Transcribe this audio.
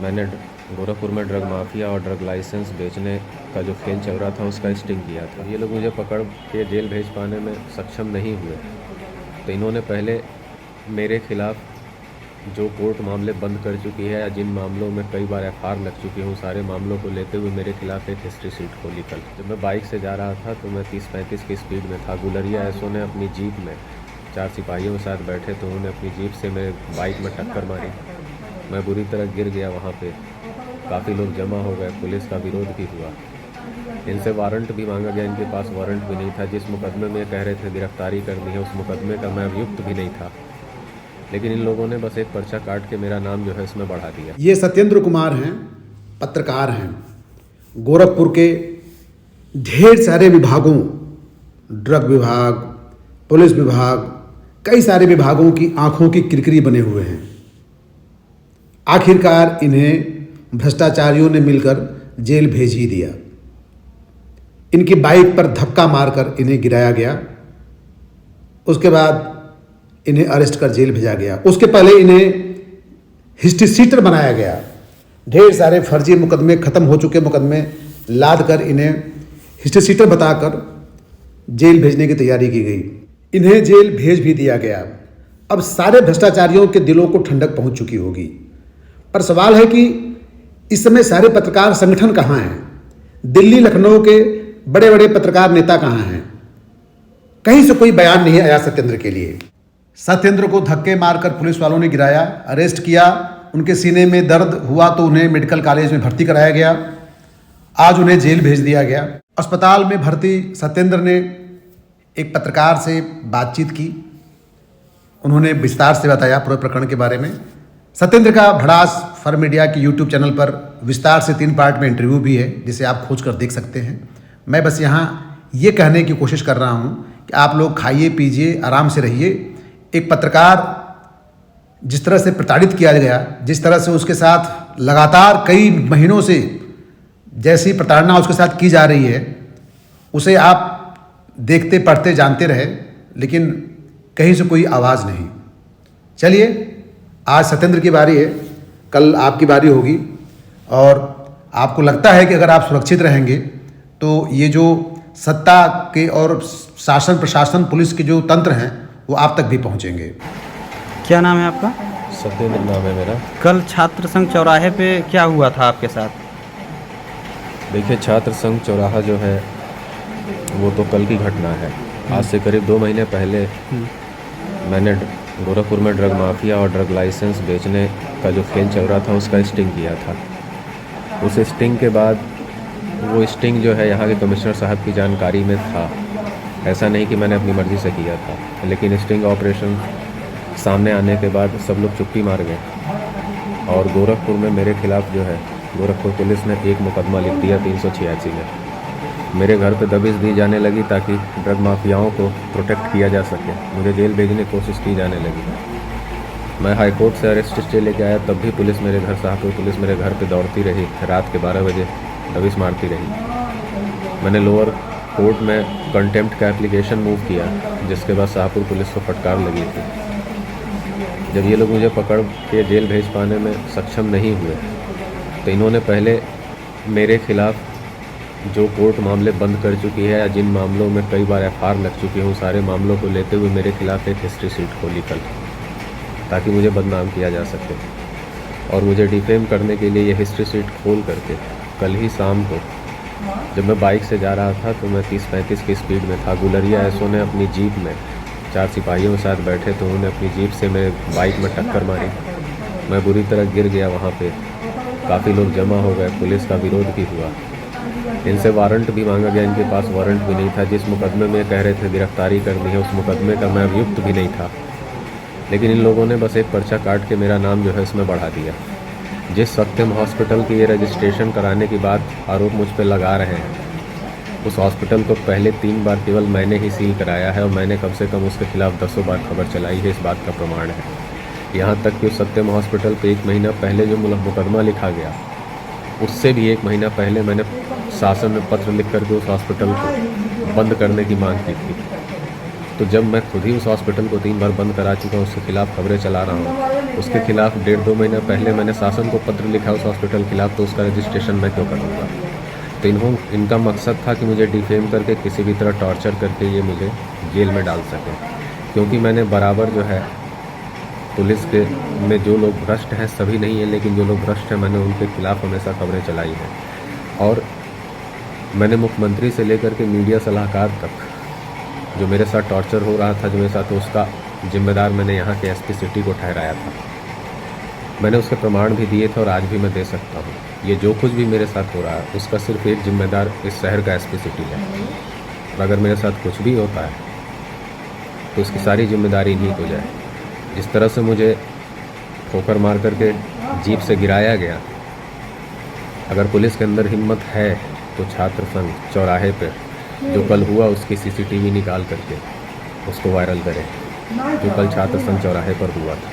मैंने गोरखपुर में drug mafia और ड्रग लाइसेंस बेचने का जो खेल चल रहा था उसका स्टिंग किया था। ये लोग मुझे पकड़ के जेल भेज पाने में सक्षम नहीं हुए, तो इन्होंने पहले मेरे खिलाफ़ जो कोर्ट मामले बंद कर चुकी है या जिन मामलों में कई बार FIR लग चुकी है, उन सारे मामलों को लेते हुए मेरे खिलाफ़ एक हिस्ट्री शीट खोली कल। जब मैं बाइक से जा रहा था तो मैं 30-35 की स्पीड में था। गुलरिया एसओ ने अपनी जीप में 4 सिपाहियों के साथ बैठे तो उन्होंने अपनी जीप से मेरे बाइक में टक्कर मारी। मैं बुरी तरह गिर गया। वहाँ पे काफ़ी लोग जमा हो गए, पुलिस का विरोध भी हुआ। इनसे वारंट भी मांगा गया, इनके पास वारंट भी नहीं था। जिस मुकदमे में कह रहे थे गिरफ्तारी करनी है, उस मुकदमे का मैं अभियुक्त भी नहीं था, लेकिन इन लोगों ने बस एक पर्चा काट के मेरा नाम जो है इसमें बढ़ा दिया। ये सत्येंद्र कुमार हैं, पत्रकार हैं। गोरखपुर के ढेर सारे विभागों, ड्रग विभाग, पुलिस विभाग, कई सारे विभागों की आंखों की किरकिरी बने हुए हैं। आखिरकार इन्हें भ्रष्टाचारियों ने मिलकर जेल भेज ही दिया। इनकी बाइक पर धक्का मारकर इन्हें गिराया गया, उसके बाद इन्हें अरेस्ट कर जेल भेजा गया। उसके पहले इन्हें हिस्ट्री शीटर बनाया गया। ढेर सारे फर्जी मुकदमे, खत्म हो चुके मुकदमे लाद कर इन्हें हिस्ट्री शीटर बताकर जेल भेजने की तैयारी की गई। इन्हें जेल भेज भी दिया गया। अब सारे भ्रष्टाचारियों के दिलों को ठंडक पहुंच चुकी होगी, पर सवाल है कि इस समय सारे पत्रकार संगठन कहाँ हैं? दिल्ली लखनऊ के बड़े बड़े पत्रकार नेता कहाँ हैं? कहीं से कोई बयान नहीं आया सत्येंद्र के लिए। सत्येंद्र को धक्के मारकर पुलिस वालों ने गिराया, अरेस्ट किया। उनके सीने में दर्द हुआ तो उन्हें मेडिकल कॉलेज में भर्ती कराया गया। आज उन्हें जेल भेज दिया गया। अस्पताल में भर्ती सत्येंद्र ने एक पत्रकार से बातचीत की। उन्होंने विस्तार से बताया पूरे प्रकरण के बारे में। सत्येंद्र का भड़ास फॉर मीडिया की यूट्यूब चैनल पर विस्तार से 3 पार्ट में इंटरव्यू भी है, जिसे आप खोज कर देख सकते हैं। मैं बस यहाँ ये कहने की कोशिश कर रहा हूँ कि आप लोग खाइए पीजिए, आराम से रहिए। एक पत्रकार जिस तरह से प्रताड़ित किया गया, जिस तरह से उसके साथ लगातार कई महीनों से जैसी प्रताड़ना उसके साथ की जा रही है, उसे आप देखते पढ़ते जानते रहे, लेकिन कहीं से कोई आवाज़ नहीं। चलिए, आज सत्येंद्र की बारी है, कल आपकी बारी होगी। और आपको लगता है कि अगर आप सुरक्षित रहेंगे तो ये जो सत्ता के और शासन प्रशासन पुलिस के जो तंत्र हैं वो आप तक भी पहुंचेंगे। क्या नाम है आपका? सत्येंद्र नाम है मेरा। कल छात्र संघ चौराहे पे क्या हुआ था आपके साथ? देखिए, छात्र संघ चौराहा जो है वो तो कल की घटना है। आज से करीब 2 महीने पहले मैंने गोरखपुर में ड्रग माफिया और ड्रग लाइसेंस बेचने का जो खेल चल रहा था उसका स्टिंग किया था। उस स्टिंग के बाद वो स्टिंग जो है यहाँ के कमिश्नर साहब की जानकारी में था। ऐसा नहीं कि मैंने अपनी मर्ज़ी से किया था, लेकिन स्टिंग ऑपरेशन सामने आने के बाद सब लोग चुप्पी मार गए और गोरखपुर में मेरे खिलाफ़ जो है गोरखपुर पुलिस ने एक मुकदमा लिख दिया 386 में। मेरे घर पे दबिश दी जाने लगी ताकि ड्रग माफियाओं को प्रोटेक्ट किया जा सके। मुझे जेल भेजने की कोशिश की जाने लगी। मैं हाई कोर्ट से अरेस्ट स्टे लेके आया, तब भी पुलिस मेरे घर, शाहपुर पुलिस मेरे घर पे दौड़ती रही। रात के 12 बजे दबिश मारती रही। मैंने लोअर कोर्ट में कंटेम्प्ट का एप्लीकेशन मूव किया, जिसके बाद शाहपुर पुलिस को फटकार लगी थी। जब ये लोग मुझे पकड़ के जेल भेज पाने में सक्षम नहीं हुए, तो इन्होंने पहले मेरे खिलाफ़ जो कोर्ट मामले बंद कर चुकी है या जिन मामलों में कई बार FIR लग चुकी है, उन सारे मामलों को लेते हुए मेरे खिलाफ़ एक हिस्ट्री शीट खोली कल, ताकि मुझे बदनाम किया जा सके। और मुझे डिफेम करने के लिए ये हिस्ट्री शीट खोल करके कल ही शाम को जब मैं बाइक से जा रहा था तो मैं 30-35 की स्पीड में था। गुलरिया एसओ ने अपनी जीप में 4 सिपाहियों के साथ बैठे तो उन्होंने अपनी जीप से मेरे बाइक में टक्कर मारी। मैं बुरी तरह गिर गया। वहाँ पे काफ़ी लोग जमा हो गए, पुलिस का विरोध भी हुआ। इनसे वारंट भी मांगा गया, इनके पास वारंट भी नहीं था। जिस मुकदमे में कह रहे थे गिरफ्तारी करनी है, उस मुकदमे का मैं अभियुक्त भी नहीं था, लेकिन इन लोगों ने बस एक पर्चा काट के मेरा नाम जो है इसमें बढ़ा दिया। जिस सत्यम हॉस्पिटल की ये रजिस्ट्रेशन कराने की बात आरोप मुझ पर लगा रहे हैं, उस हॉस्पिटल को पहले 3 बार केवल मैंने ही सील कराया है और मैंने कम से कम उसके खिलाफ 10 बार खबर चलाई है। इस बात का प्रमाण है। यहाँ तक कि उस सत्यम हॉस्पिटल पे 1 महीना पहले जो मुकदमा लिखा गया, उससे भी 1 महीना पहले मैंने शासन में पत्र लिख करके उस हॉस्पिटल को बंद करने की मांग की थी। तो जब मैं खुद ही उस हॉस्पिटल को 3 बार बंद करा चुका हूँ, उसके खिलाफ खबरें चला रहा हूँ, उसके खिलाफ 1.5-2 महीने पहले मैंने शासन को पत्र लिखा उस हॉस्पिटल के खिलाफ, तो उसका रजिस्ट्रेशन मैं क्यों करूँगा? तो इनका मकसद था कि मुझे डिफेम करके किसी भी तरह टॉर्चर करके ये मुझे जेल में डाल सकें, क्योंकि मैंने बराबर जो है पुलिस के में जो लोग भ्रष्ट हैं, सभी नहीं हैं लेकिन जो लोग भ्रष्ट हैं मैंने उनके खिलाफ हमेशा खबरें चलाई हैं। और मैंने मुख्यमंत्री से लेकर के मीडिया सलाहकार तक जो मेरे साथ टॉर्चर हो रहा था, जो मेरे साथ, उसका जिम्मेदार मैंने यहाँ के एसपी सिटी को ठहराया था। मैंने उसके प्रमाण भी दिए थे और आज भी मैं दे सकता हूँ। ये जो कुछ भी मेरे साथ हो रहा है उसका सिर्फ एक जिम्मेदार इस शहर का एसपी सिटी है, और अगर मेरे साथ कुछ भी होता है तो उसकी सारी जिम्मेदारी इन्हीं को जाए। जिस तरह से मुझे ठोकर मार करके जीप से गिराया गया, अगर पुलिस के अंदर हिम्मत है तो छात्र संघ चौराहे पर जो कल हुआ उसकी सीसीटीवी निकाल करके उसको वायरल करें, जो कल छात्र संघ चौराहे पर हुआ था।